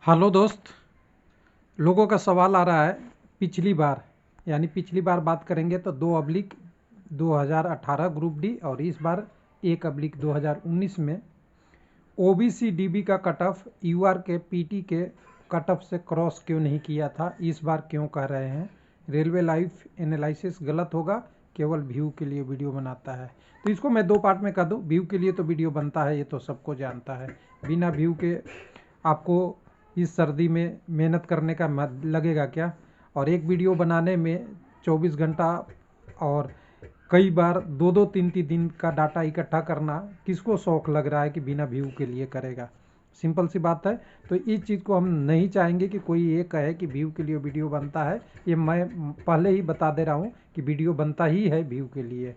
Hello दोस्त। लोगों का सवाल आ रहा है पिछली बार बात करेंगे तो 2/2018 ग्रुप डी और इस बार 1/2019 में ओबीसी डीबी का कट ऑफ यूआर के पीटी के कट ऑफ से क्रॉस क्यों नहीं किया था, इस बार क्यों कह रहे हैं। रेलवे लाइफ एनालिसिस गलत होगा, केवल व्यू के लिए वीडियो बनाता है। तो इसको मैं दो पार्ट में कर दूं। व्यू के लिए तो वीडियो बनता है, ये तो सबको जानता है। बिना व्यू के आपको इस सर्दी में मेहनत करने का लगेगा क्या। और एक वीडियो बनाने में 24 घंटा और कई बार दो दो तीन तीन दिन का डाटा इकट्ठा करना किसको शौक लग रहा है कि बिना व्यू के लिए करेगा। सिंपल सी बात है। तो इस चीज़ को हम नहीं चाहेंगे कि कोई ये कहे कि व्यू के लिए वीडियो बनता है। ये मैं पहले ही बता दे रहा हूँ कि वीडियो बनता ही है व्यू के लिए।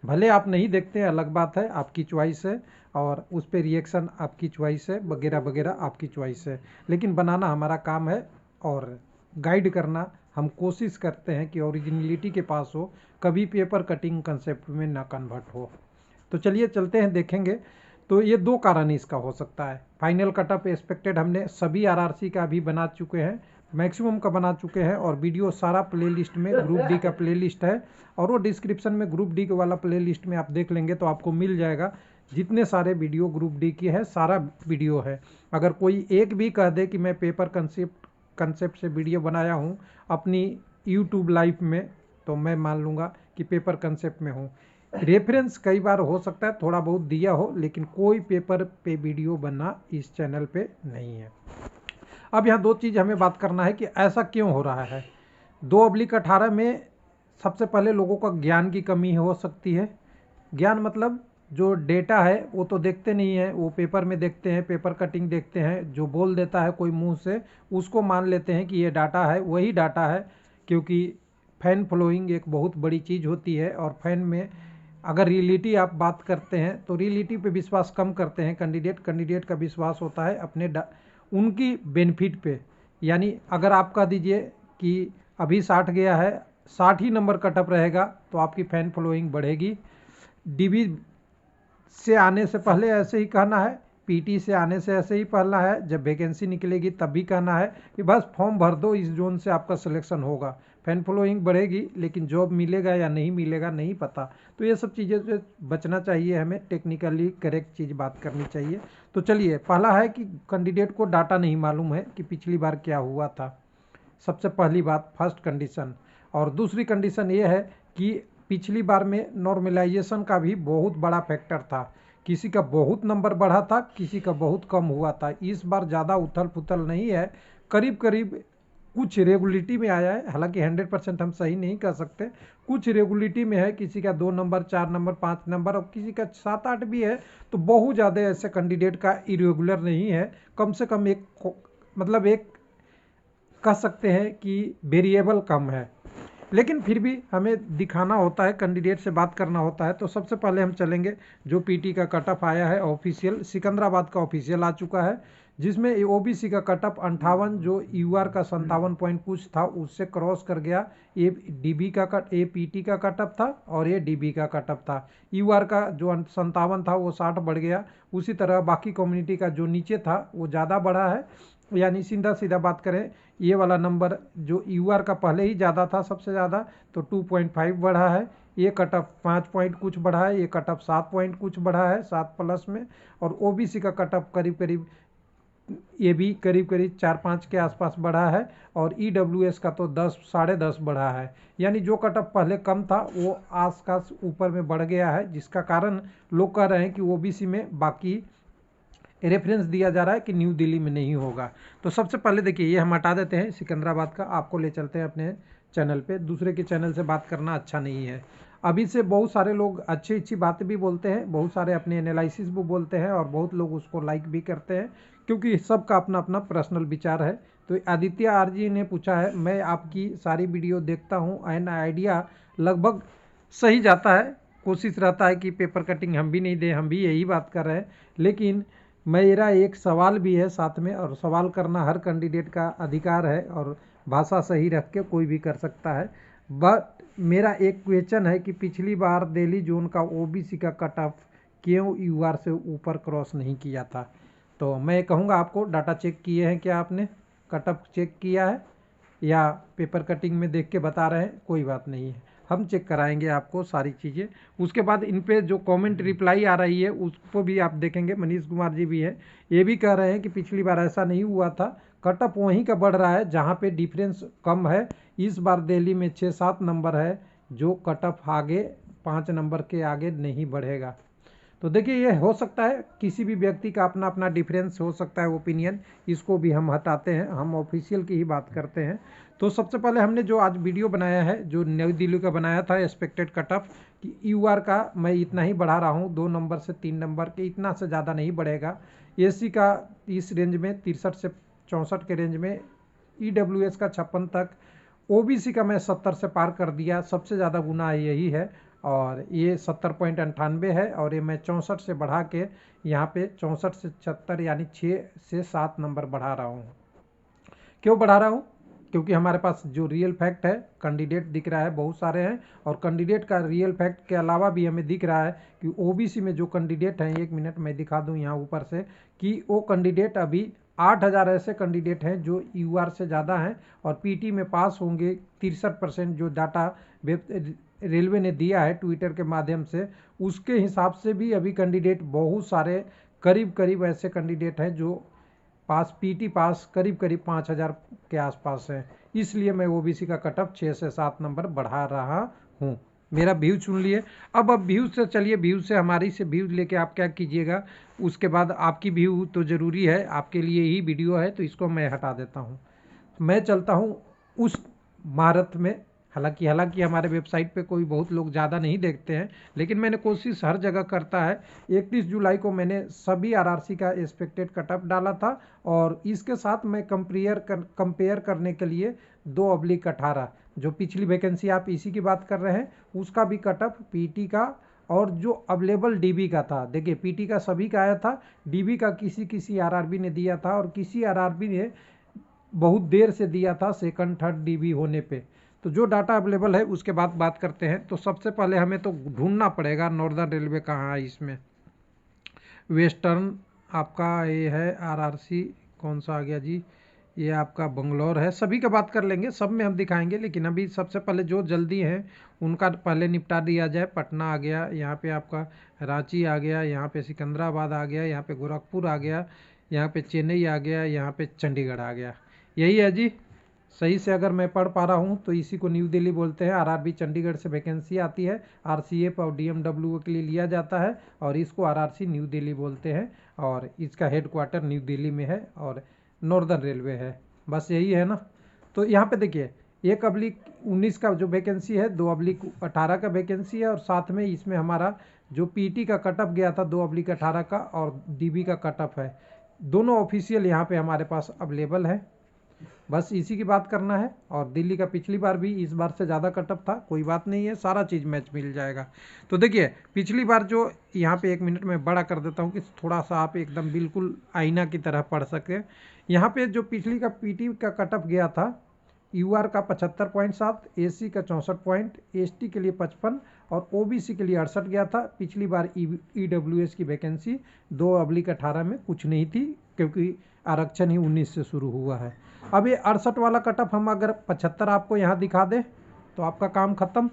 भले आप नहीं देखते हैं, अलग बात है, आपकी चॉइस है, और उस पर रिएक्शन आपकी चॉइस है, वगैरह वगैरह आपकी चॉइस है, लेकिन बनाना हमारा काम है और गाइड करना हम कोशिश करते हैं कि ओरिजिनलिटी के पास हो, कभी पेपर कटिंग कंसेप्ट में ना कन्वर्ट हो। तो चलिए चलते हैं, देखेंगे। तो ये दो कारण इसका हो सकता है। फाइनल कटअप एक्सपेक्टेड हमने सभी आरआरसी का भी बना चुके हैं, मैक्सिमम का बना चुके हैं, और वीडियो सारा प्लेलिस्ट में ग्रुप डी का प्लेलिस्ट है, और वो डिस्क्रिप्शन में ग्रुप डी वाला प्लेलिस्ट में आप देख लेंगे तो आपको मिल जाएगा। जितने सारे वीडियो ग्रुप डी की है सारा वीडियो है। अगर कोई एक भी कह दे कि मैं पेपर कंसेप्ट से वीडियो बनाया हूँ अपनी यूट्यूब लाइव में, तो मैं मान लूँगा कि पेपर कंसेप्ट में हूँ। रेफरेंस कई बार हो सकता है थोड़ा बहुत दिया हो, लेकिन कोई पेपर पे वीडियो बना इस चैनल पे नहीं है। अब यहाँ दो चीज़ हमें बात करना है कि ऐसा क्यों हो रहा है। 2/18 में सबसे पहले लोगों का ज्ञान की कमी हो सकती है। ज्ञान मतलब जो डेटा है वो तो देखते नहीं है, वो पेपर में देखते हैं, पेपर कटिंग देखते हैं, जो बोल देता है कोई मुंह से उसको मान लेते हैं कि ये डाटा है, वही डाटा है। क्योंकि फैन फॉलोइंग एक बहुत बड़ी चीज़ होती है, और फैन में अगर रियलिटी आप बात करते हैं तो रियलिटी पे विश्वास कम करते हैं। कैंडिडेट का विश्वास होता है अपने उनकी बेनिफिट पे। यानी अगर आप कह दीजिए कि अभी 60 गया है, 60 ही नंबर कटअप रहेगा, तो आपकी फैन फॉलोइंग बढ़ेगी। डीबी से आने से पहले ऐसे ही कहना है, पीटी से आने से ऐसे ही कहना है, जब वैकेंसी निकलेगी तब भी कहना है कि बस फॉर्म भर दो, इस जोन से आपका सिलेक्शन होगा। फैन फॉलोइंग बढ़ेगी, लेकिन जॉब मिलेगा या नहीं मिलेगा नहीं पता। तो ये सब चीज़ें से बचना चाहिए, हमें टेक्निकली करेक्ट चीज़ बात करनी चाहिए। तो चलिए, पहला है कि कैंडिडेट को डाटा नहीं मालूम है कि पिछली बार क्या हुआ था। सबसे पहली बात, फर्स्ट कंडीशन। और दूसरी कंडीशन ये है कि पिछली बार में नॉर्मलाइजेशन का भी बहुत बड़ा फैक्टर था। किसी का बहुत नंबर बढ़ा था, किसी का बहुत कम हुआ था। इस बार ज़्यादा उथल पुथल नहीं है, करीब करीब कुछ रेगुलिटी में आया है। हालांकि 100% हम सही नहीं कह सकते, कुछ रेगुलिटी में है। किसी का 2 नंबर, 4 नंबर, 5 नंबर, और किसी का 7-8 भी है। तो बहुत ज़्यादा ऐसे कैंडिडेट का इरेगुलर नहीं है। कम से कम एक, मतलब एक कह सकते हैं कि वेरिएबल कम है, लेकिन फिर भी हमें दिखाना होता है, कैंडिडेट से बात करना होता है। तो सबसे पहले हम चलेंगे जो पीटी का कट ऑफ आया है ऑफिशियल, सिकंदराबाद का ऑफिशियल आ चुका है, जिसमें ओबीसी का कट ऑफ 58, जो यूआर का 57 पॉइंट कुछ था उससे क्रॉस कर गया। ये डीबी का ये पीटी का कट ऑफ था और ये डीबी का कट ऑफ था। यूआर का जो 57 था वो 60 बढ़ गया। उसी तरह बाकी कम्युनिटी का जो नीचे था वो ज़्यादा बढ़ा है। यानी सीधा सीधा बात करें, ये वाला नंबर जो यूआर का पहले ही ज़्यादा था सबसे ज़्यादा, तो 2.5 बढ़ा है। ये कट ऑफ 5 पॉइंट कुछ बढ़ा है, ये कट ऑफ 7 पॉइंट कुछ बढ़ा है, 7 प्लस में। और ओबीसी का कट ऑफ करीब करीब, ये भी करीब करीब 4-5 के आसपास बढ़ा है। और ईडब्ल्यूएस का तो 10, 10.5 बढ़ा है। यानी जो कट ऑफ पहले कम था वो आसपास ऊपर में बढ़ गया है, जिसका कारण लोग कह रहे हैं कि ओबीसी में बाकी रेफरेंस दिया जा रहा है कि न्यू दिल्ली में नहीं होगा। तो सबसे पहले देखिए, ये हम हटा देते हैं सिकंदराबाद का, आपको ले चलते हैं अपने चैनल पे। दूसरे के चैनल से बात करना अच्छा नहीं है। अभी से बहुत सारे लोग अच्छी अच्छी बातें भी बोलते हैं, बहुत सारे अपने एनालिसिस भी बोलते हैं, और बहुत लोग उसको लाइक भी करते हैं, क्योंकि सबका अपना अपना पर्सनल विचार है। तो आदित्य आर जी ने पूछा है, मैं आपकी सारी वीडियो देखता हूँ एंड आइडिया लगभग सही जाता है। कोशिश रहता है कि पेपर कटिंग हम भी नहीं दें, हम भी यही बात कर रहे हैं, लेकिन मेरा एक सवाल भी है साथ में, और सवाल करना हर कैंडिडेट का अधिकार है, और भाषा सही रख के कोई भी कर सकता है। बट मेरा एक क्वेश्चन है कि पिछली बार दिल्ली जोन का ओबीसी का कट ऑफ क्यों यूआर से ऊपर क्रॉस नहीं किया था। तो मैं कहूँगा आपको डाटा चेक किए हैं क्या, आपने कट ऑफ चेक किया है या पेपर कटिंग में देख के बता रहे हैं, कोई बात नहीं है, हम चेक कराएंगे आपको सारी चीज़ें। उसके बाद इन पे जो कमेंट रिप्लाई आ रही है उसको भी आप देखेंगे, मनीष कुमार जी भी हैं, ये भी कह रहे हैं कि पिछली बार ऐसा नहीं हुआ था, कट ऑफ वहीं का बढ़ रहा है जहाँ पे डिफरेंस कम है। इस बार दिल्ली में 6-7 नंबर है, जो कट ऑफ आगे 5 नंबर के आगे नहीं बढ़ेगा। तो देखिए ये हो सकता है, किसी भी व्यक्ति का अपना अपना डिफरेंस हो सकता है ओपिनियन, इसको भी हम हटाते हैं, हम ऑफिशियल की ही बात करते हैं। तो सबसे पहले हमने जो आज वीडियो बनाया है, जो नई दिल्ली का बनाया था एक्सपेक्टेड कट ऑफ, कि यूआर का मैं इतना ही बढ़ा रहा हूँ, 2 नंबर से 3 नंबर के, इतना से ज़्यादा नहीं बढ़ेगा। एसी का इस रेंज में 63 से 64 के रेंज में, ईडब्ल्यूएस का 56 तक, ओबीसी का मैं 70 से पार कर दिया, सबसे ज़्यादा गुना यही है, और ये 70.98 है, और ये मैं 64 से बढ़ा के यहाँ पे 64 से 76 यानी 6 से 7 नंबर बढ़ा रहा हूँ। क्यों बढ़ा रहा हूँ? क्योंकि हमारे पास जो रियल फैक्ट है, कैंडिडेट दिख रहा है बहुत सारे हैं, और कैंडिडेट का रियल फैक्ट के अलावा भी हमें दिख रहा है कि ओबीसी में जो कैंडिडेट हैं, 1 मिनट में दिखा दूं यहाँ ऊपर से, कि वो कैंडिडेट अभी 8000 ऐसे कैंडिडेट हैं जो यूआर से ज़्यादा हैं और पीटी में पास होंगे 63%, जो डाटा रेलवे ने दिया है ट्विटर के माध्यम से, उसके हिसाब से भी अभी कैंडिडेट बहुत सारे, करीब करीब ऐसे कैंडिडेट हैं जो पास पीटी पास करीब करीब 5000 के आसपास है। इसलिए मैं ओबीसी का कट ऑफ 6 से 7 नंबर बढ़ा रहा हूँ। मेरा व्यू चुन लिए। अब व्यू से चलिए, व्यू से हमारी से व्यू लेके आप क्या कीजिएगा, उसके बाद आपकी व्यू तो ज़रूरी है, आपके लिए ही वीडियो है, तो इसको मैं हटा देता हूँ। मैं चलता हूँ उस महारत में। हालांकि हमारे वेबसाइट पे कोई बहुत लोग ज़्यादा नहीं देखते हैं, लेकिन मैंने कोशिश हर जगह करता है। 31 जुलाई को मैंने सभी आरआरसी का एक्सपेक्टेड कट ऑफ डाला था, और इसके साथ मैं कंपेयर करने के लिए 2/18 जो पिछली वैकेंसी आप इसी की बात कर रहे हैं, उसका भी कट ऑफ पीटी का, और जो अवेलेबल डीबी का था। देखिए पीटी का सभी का आया था, डीबी का किसी आरआरबी ने दिया था, और किसी आरआरबी ने बहुत देर से दिया था, सेकंड थर्ड डीबी होने पे। तो जो डाटा अवेलेबल है उसके बाद बात करते हैं। तो सबसे पहले हमें तो ढूंढना पड़ेगा नॉर्दर्न रेलवे कहाँ है इसमें। वेस्टर्न आपका ये है, आरआरसी कौन सा आ गया जी, ये आपका बंगलौर है। सभी का बात कर लेंगे, सब में हम दिखाएंगे, लेकिन अभी सबसे पहले जो जल्दी हैं उनका पहले निपटा दिया जाए। पटना आ गया, यहाँ पे आपका रांची आ गया, यहाँ पे सिकंदराबाद आ गया, यहाँ पे गोरखपुर आ गया, यहाँ पे चेन्नई आ गया, यहाँ पे चंडीगढ़ आ गया। यही है जी। सही से अगर मैं पढ़ पा रहा हूँ तो इसी को न्यू दिल्ली बोलते हैं। आरआरबी चंडीगढ़ से वैकेंसी आती है, आरसीएफ और डीएमडब्ल्यू के लिए लिया जाता है, और इसको आरआरसी न्यू दिल्ली बोलते हैं, और इसका हेडक्वार्टर न्यू दिल्ली में है, और नॉर्दर्न रेलवे है। बस यही है ना। तो यहाँ पे देखिए 1/19 का जो वैकेंसी है, 2/18 का वैकेंसी है, और साथ में इसमें हमारा जो पीटी का कट ऑफ गया था 2/18 का, और डीबी का कट ऑफ है। दोनों ऑफिशियल यहाँ पे हमारे पास अवेलेबल है। बस इसी की बात करना है। और दिल्ली का पिछली बार भी इस बार से ज़्यादा कट ऑफ था, कोई बात नहीं है, सारा चीज़ मैच मिल जाएगा। तो देखिए पिछली बार जो यहाँ पे 1 मिनट में बड़ा कर देता हूँ कि थोड़ा सा आप एकदम बिल्कुल आईना की तरह पढ़ सकें। यहाँ पे जो पिछली का पीटी का कट ऑफ गया था, यूआर का 75.7, एसी का 64 पॉइंट, एसटी के लिए 55 और ओबीसी के लिए 68 गया था। पिछली बार ईडब्ल्यूएस की वैकेंसी 2/18 में कुछ नहीं थी, क्योंकि आरक्षण ही 19 से शुरू हुआ है। अब ये 68 वाला कट ऑफ हम अगर 75 आपको यहाँ दिखा दें तो आपका काम खत्म।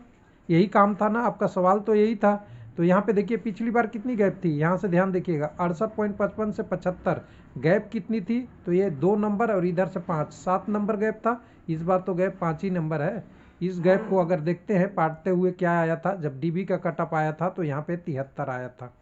यही काम था ना, आपका सवाल तो यही था। तो यहाँ पे देखिए पिछली बार कितनी गैप थी, यहाँ से ध्यान देखिएगा, 68.55 से 75 गैप कितनी थी, तो ये 2 नंबर और इधर से 7 नंबर गैप था। इस बार तो गैप 5 ही नंबर है। इस गैप को अगर देखते हैं पाटते हुए, क्या आया था जब डीबी का कट ऑफ आया था, तो यहाँ पे 73 आया था।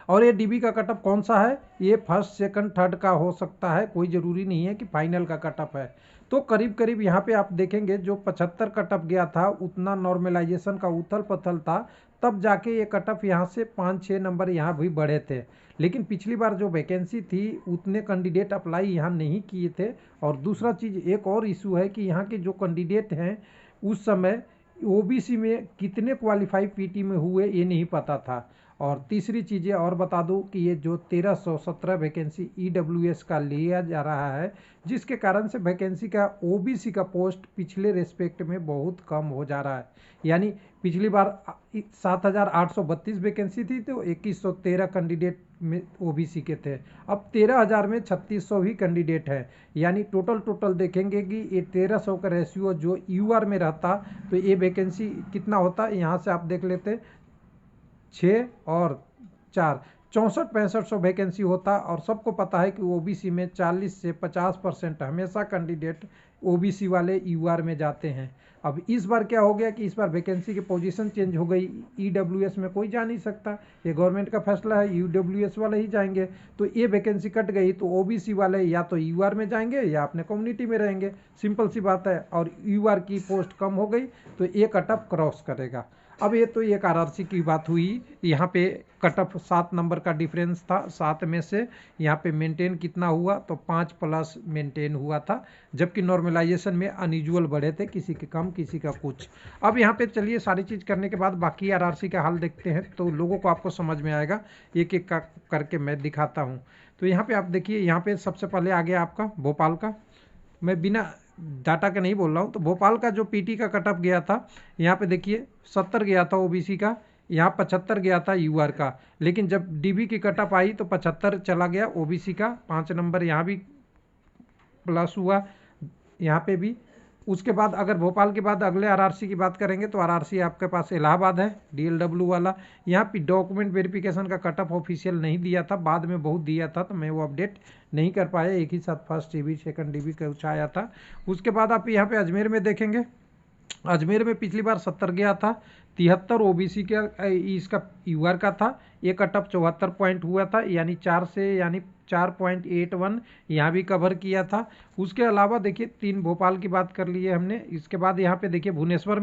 और ये डीबी का कट ऑफ कौन सा है, ये फर्स्ट सेकंड थर्ड का हो सकता है, कोई ज़रूरी नहीं है कि फाइनल का कट ऑफ है। तो करीब करीब यहाँ पे आप देखेंगे जो 75 कट ऑफ गया था, उतना नॉर्मलाइजेशन का उथल पथल था, तब जाके ये कट ऑफ यहाँ से 5-6 नंबर यहाँ भी बढ़े थे। लेकिन पिछली बार जो वैकेंसी थी उतने कैंडिडेट अप्लाई यहाँ नहीं किए थे। और दूसरा चीज़ एक और इशू है कि यहाँ के जो कैंडिडेट हैं उस समय ओबीसी में कितने क्वालिफाई पीटी में हुए ये नहीं पता था। और तीसरी चीज़ें और बता दूं कि ये जो 1317 वैकेंसी ईडब्ल्यूएस का लिया जा रहा है, जिसके कारण से वैकेंसी का ओबीसी का पोस्ट पिछले रेस्पेक्ट में बहुत कम हो जा रहा है। यानी पिछली बार 7832 वैकेंसी थी, तो 2113 कैंडिडेट में ओबीसी के थे। अब 13,000 में 3600 ही कैंडिडेट है, यानी टोटल देखेंगे कि ये 1300 का रेशियो जो यूआर में रहता तो ये वैकेंसी कितना होता, यहाँ से आप देख लेते 6 और 4 64-6500 वैकेंसी होता। और सबको पता है कि ओबीसी में 40 से 50% हमेशा कैंडिडेट ओबीसी वाले यूआर में जाते हैं। अब इस बार क्या हो गया कि इस बार वैकेंसी की पोजीशन चेंज हो गई, ईडब्ल्यूएस में कोई जा नहीं सकता, ये गवर्नमेंट का फैसला है, ईडब्ल्यूएस वाले ही जाएंगे। तो ये वैकेंसी कट गई तो ओबीसी वाले या तो यूआर में जाएंगे या अपने कम्युनिटी में रहेंगे, सिंपल सी बात है। और यूआर की पोस्ट कम हो गई तो ये कट ऑफ क्रॉस करेगा। अब ये तो एक आरआरसी की बात हुई, यहाँ पे कट ऑफ 7 नंबर का डिफरेंस था, 7 में से यहाँ पे मेंटेन कितना हुआ तो 5+ मेंटेन हुआ था, जबकि नॉर्मलाइजेशन में अनयूजुअल बढ़े थे, किसी के कम किसी का कुछ। अब यहाँ पे चलिए सारी चीज़ करने के बाद बाकी आरआरसी का हाल देखते हैं तो लोगों को आपको समझ में आएगा, एक एक का करके मैं दिखाता हूँ। तो यहाँ पे आप देखिए, यहाँ पे सबसे पहले आ गया आपका भोपाल का, मैं बिना डाटा का नहीं बोल रहा हूँ। तो भोपाल का जो पीटी का कटअप गया था, यहाँ पे देखिए 70 गया था ओबीसी का, यहाँ 75 गया था यूआर का। लेकिन जब डीबी की कटअप आई तो 75 चला गया ओबीसी का, 5 नंबर यहाँ भी प्लस हुआ, यहाँ पे भी। उसके बाद अगर भोपाल के बाद अगले आरआरसी की बात करेंगे तो आरआरसी आपके पास इलाहाबाद है, डीएलडब्ल्यू वाला। यहाँ पे डॉक्यूमेंट वेरिफिकेशन का कटअप ऑफिशियल नहीं दिया था, बाद में बहुत दिया था तो मैं वो अपडेट नहीं कर पाया, एक ही साथ फर्स्ट डीबी सेकंड डीबी का कुछ आया था। उसके बाद आप यहाँ पे अजमेर में देखेंगे, अजमेर में पिछली बार 70 गया था, 73 ओबीसी का इसका यूआर का था, ये कटअप 74 पॉइंट हुआ था, यानी 4 से यानी 4.81 यहाँ भी कवर किया था। उसके अलावा देखिए 3 भोपाल की बात कर ली है हमने। इसके बाद यहाँ पे देखिए भुवनेश्वर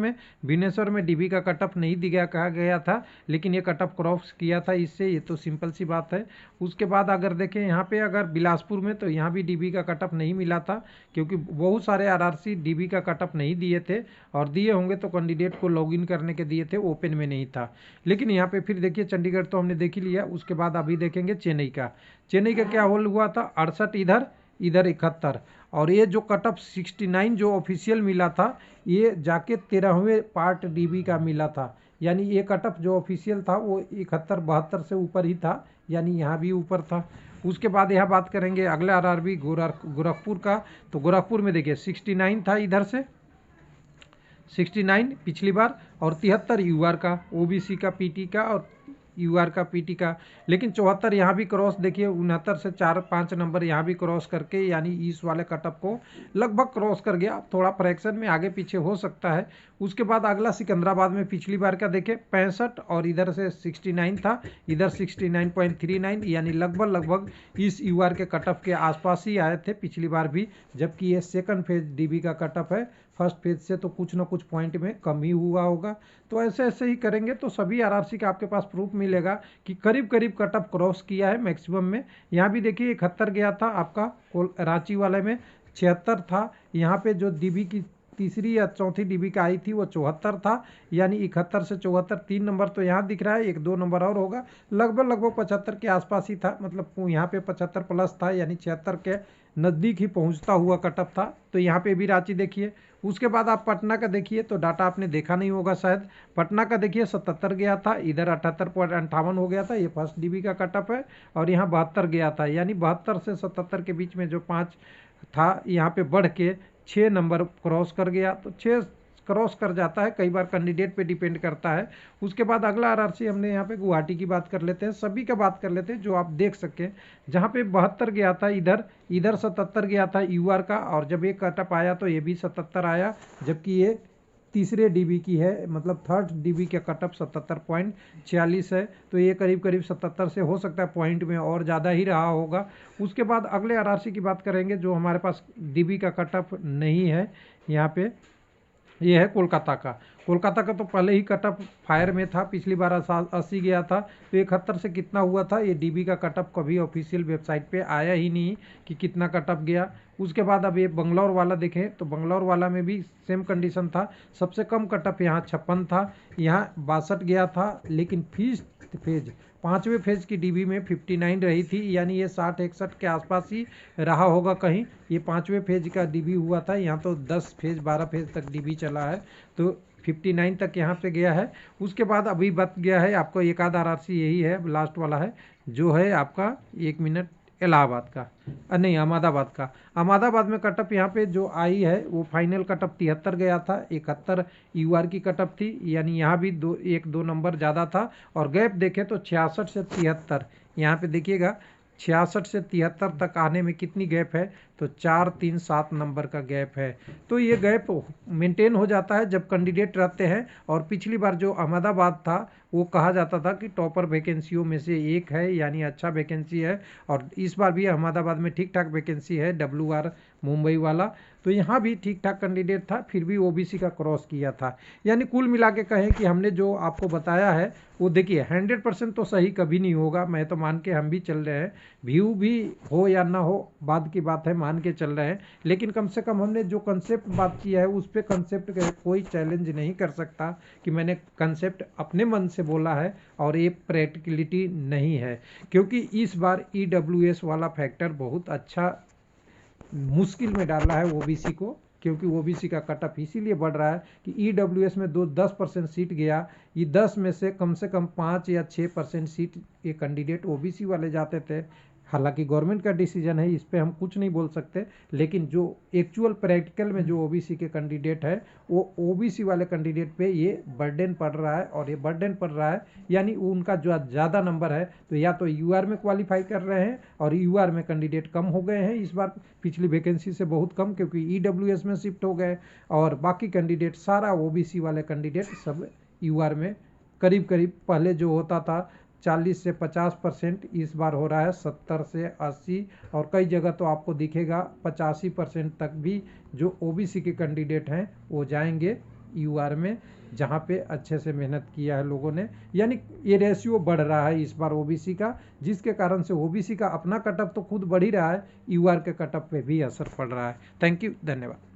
में डीबी का कटअप नहीं दिया कहा गया था, लेकिन ये कटअप क्रॉस किया था इससे, ये तो सिंपल सी बात है। उसके बाद अगर देखें यहाँ पे अगर बिलासपुर में, तो यहाँ भी डीबी का कटअप नहीं मिला था, क्योंकि बहुत सारे आरआरसी डीबी का कटअप नहीं दिए थे, और दिए होंगे तो कैंडिडेट को लॉगिन करने के दिए थे, ओपन में नहीं था। लेकिन यहाँ पे फिर देखिए चंडीगढ़ तो हमने देख ही लिया। उसके बाद अभी देखेंगे चेन्नई का क्या होल हुआ था, 68 इधर 71। और ये जो कटअप 69 जो ऑफिशियल मिला था, ये जाके 13वें पार्ट डीबी का मिला था, यानी ये कटअप जो ऑफिशियल था वो 71-72 से ऊपर ही था, यानी यहाँ भी ऊपर था। उसके बाद यहाँ बात करेंगे अगले आरआरबी गोरखपुर का, तो गोरखपुर में देखिए 69 था इधर से, 69 पिछली बार, और 73 यूआर का, ओबीसी का पीटी का और यूआर का पीटी का। लेकिन 74 यहाँ भी क्रॉस देखिए, 69 से 4-5 नंबर यहाँ भी क्रॉस करके, यानी इस वाले कटअप को लगभग क्रॉस कर गया, थोड़ा फ्रैक्शन में आगे पीछे हो सकता है। उसके बाद अगला सिकंदराबाद में पिछली बार का देखें 65 और इधर से 69 था, इधर 69.39, यानी लगभग इस यूआर के कटअप के आसपास ही आए थे पिछली बार भी, जबकि ये सेकंड फेज डीबी का कटअप है, फर्स्ट फेज से तो कुछ ना कुछ पॉइंट में कम ही हुआ होगा। तो ऐसे ही करेंगे तो सभी आरआरसी का आपके पास प्रूफ मिलेगा कि करीब कटअप क्रॉस किया है मैक्सिमम में। यहाँ भी देखिए 71 गया था आपका रांची वाले में, 76 था। यहाँ पे जो डीबी की तीसरी या चौथी डीबी का आई थी वो 74 था, यानी 71 से 74 3 नंबर तो यहाँ दिख रहा है, 1-2 नंबर और होगा, लगभग 75 के आसपास ही था, मतलब यहाँ पे 75 प्लस था, यानी 76 के नज़दीक ही पहुँचता हुआ कटअप था। तो यहाँ पे भी रांची देखिए। उसके बाद आप पटना का देखिए, तो डाटा आपने देखा नहीं होगा शायद, पटना का देखिए 77 गया था, इधर 78.58 हो गया था, ये फर्स्ट डीबी का कटअप है, और यहाँ 72 गया था, यानी 72 से 77 के बीच में जो 5 था, यहाँ पे बढ़ के 6 नंबर क्रॉस कर गया। तो 6 क्रॉस कर जाता है, कई बार कैंडिडेट पे डिपेंड करता है। उसके बाद अगला आरआरसी हमने यहाँ पे गुवाहाटी की बात कर लेते हैं, सभी का बात कर लेते हैं जो आप देख सकें, जहाँ पे 72 गया था, इधर 77 गया था यूआर का, और जब ये कटअप आया तो ये भी 77 आया, जबकि ये तीसरे डीबी की है, मतलब थर्ड डीबी का कटअप 77.46 है। तो ये करीब 77 से हो सकता है पॉइंट में और ज़्यादा ही रहा होगा। उसके बाद अगले आरआरसी की बात करेंगे जो हमारे पास डीबी का कटअप नहीं है, यहाँ पे ये है कोलकाता का तो पहले ही कटअप फायर में था, पिछली बार 80 गया था, तो 71 से कितना हुआ था, ये डीबी का कटअप कभी ऑफिशियल वेबसाइट पे आया ही नहीं कि कितना कटअप गया। उसके बाद अब ये बंगलौर वाला देखें, तो बंगलौर वाला में भी सेम कंडीशन था, सबसे कम कटअप यहाँ 56 था, यहाँ 62 गया था, लेकिन फिफ्थ फेज 5वें फेज की डीबी में 59 रही थी, यानी ये 60-61 के आसपास ही रहा होगा कहीं। ये 5वें फेज का डीबी हुआ था, यहाँ तो 10 फेज 12 फेज तक डीबी चला है, तो 59 तक यहाँ पे गया है। उसके बाद अभी बच गया है आपको एक आध आरआरसी, यही है लास्ट वाला है जो है आपका 1 मिनट इलाहाबाद का, नहीं अहमदाबाद का। अहमदाबाद में कटअप यहाँ पे जो आई है वो फाइनल कटअप 73 गया था, 71 यूआर की कटअप थी, यानी यहाँ भी 1-2 नंबर ज़्यादा था। और गैप देखें तो 66 से 73, यहाँ पे देखिएगा 66 से 73 तक आने में कितनी गैप है, तो 4-3-7 नंबर का गैप है। तो ये गैप मेंटेन हो जाता है जब कैंडिडेट रहते हैं। और पिछली बार जो अहमदाबाद था वो कहा जाता था कि टॉपर वैकेंसियों में से एक है, यानी अच्छा वैकेंसी है। और इस बार भी अहमदाबाद में ठीक ठाक वैकेंसी है, WR मुंबई वाला। तो यहाँ भी ठीक ठाक कैंडिडेट था, फिर भी ओबीसी का क्रॉस किया था। यानी कुल मिला के कहें कि हमने जो आपको बताया है वो देखिए 100% तो सही कभी नहीं होगा, मैं तो मान के हम भी चल रहे हैं। व्यू भी हो या ना हो बाद की बात है, मान के चल रहे हैं। लेकिन कम से कम हमने जो कंसेप्ट बात किया है उस पर कंसेप्ट कोई चैलेंज नहीं कर सकता कि मैंने कंसेप्ट अपने मन से बोला है और ये प्रैक्टिकलिटी नहीं है। क्योंकि इस बार EWS वाला फैक्टर बहुत अच्छा मुश्किल में डाल रहा है ओबीसी को, क्योंकि ओबीसी का कटअप इसीलिए बढ़ रहा है कि EWS में 10% सीट गया, ये 10 में से कम 5 या 6% सीट ये कैंडिडेट ओबीसी वाले जाते थे। हालांकि गवर्नमेंट का डिसीजन है, इस पे हम कुछ नहीं बोल सकते, लेकिन जो एक्चुअल प्रैक्टिकल में जो ओबीसी के कैंडिडेट है वो ओबीसी वाले कैंडिडेट पे ये बर्डन पड़ रहा है। और ये बर्डन पड़ रहा है यानी उनका जो ज़्यादा नंबर है तो या तो यूआर में क्वालिफाई कर रहे हैं और यूआर में कैंडिडेट कम हो गए हैं इस बार, पिछली वैकेंसी से बहुत कम, क्योंकि EWS में शिफ्ट हो गए। और बाकी कैंडिडेट सारा ओबीसी वाले कैंडिडेट सब यूआर में करीब करीब, पहले जो होता था 40 से 50%, इस बार हो रहा है 70 से 80, और कई जगह तो आपको दिखेगा 85% तक भी जो ओबीसी के कैंडिडेट हैं वो जाएंगे यूआर में, जहां पे अच्छे से मेहनत किया है लोगों ने। यानी ये रेशियो बढ़ रहा है इस बार ओबीसी का, जिसके कारण से ओबीसी का अपना कटअप तो खुद बढ़ ही रहा है, यूआर के कटअप पे भी असर पड़ रहा है। थैंक यू, धन्यवाद।